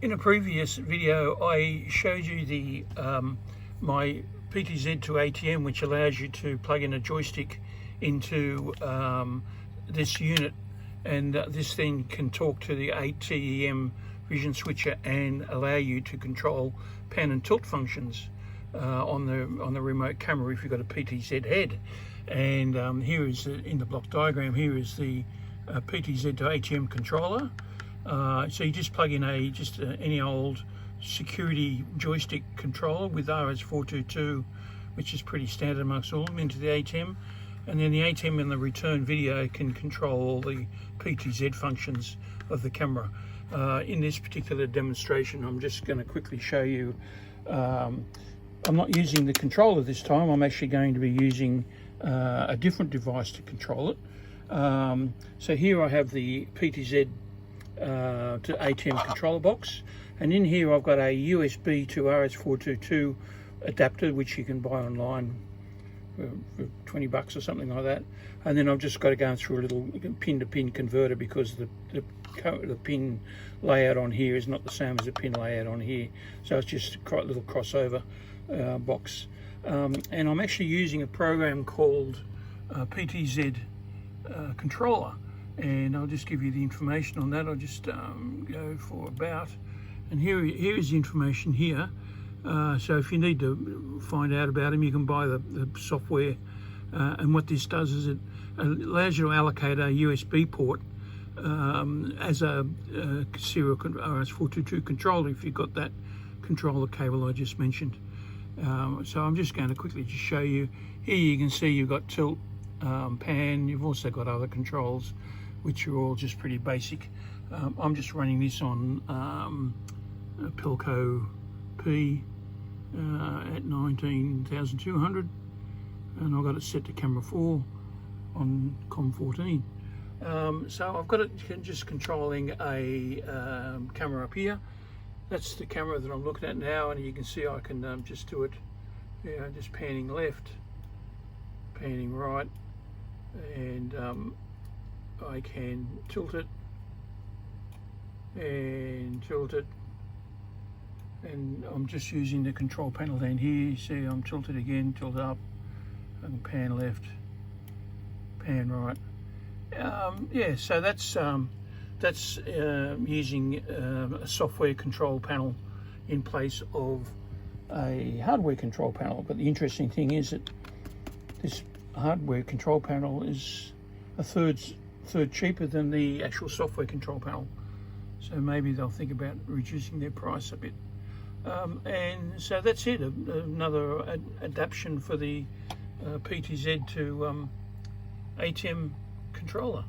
In a previous video, I showed you the my PTZ to ATEM, which allows you to plug in a joystick into this unit, and this thing can talk to the ATEM vision switcher and allow you to control pan and tilt functions on the remote camera if you've got a PTZ head. And here is in the block diagram. Here is the PTZ to ATEM controller. So you just plug in any old security joystick controller with RS422, which is pretty standard amongst all of them, into the ATEM, and then the ATEM in the return video can control all the PTZ functions of the camera. In this particular demonstration, I'm just going to quickly show you. I'm not using the controller this time. I'm actually going to be using a different device to control it. So here I have the PTZ to ATEM controller box, and in here I've got a USB to RS422 adapter, which you can buy online for 20 bucks or something like that. And then I've just got to go through a little pin-to-pin converter, because the pin layout on here is not the same as the pin layout on here, so it's just a little crossover box. And I'm actually using a program called PTZ Controller, and I'll just give you the information on that. I'll just go for about, and here is the information here. So if you need to find out about them, you can buy the software. And what this does is it allows you to allocate a USB port as a serial RS422 controller if you've got that controller cable I just mentioned. So I'm just going to quickly just show you. Here you can see you've got tilt, pan. You've also got other controls, which are all just pretty basic. I'm just running this on a Pelco P at 19,200, and I've got it set to camera 4 on COM14. So I've got it just controlling a camera up here. That's the camera that I'm looking at now, and you can see I can just do it, just panning left, panning right, and I can tilt it and tilt it, and I'm just using the control panel down here. You see I'm tilted again, tilt up, I can pan left, pan right. Yeah, so that's using a software control panel in place of a hardware control panel. But the interesting thing is that this hardware control panel is a third cheaper than the actual software control panel, so maybe they'll think about reducing their price a bit. And so that's it, another adaptation for the PTZ to ATEM controller.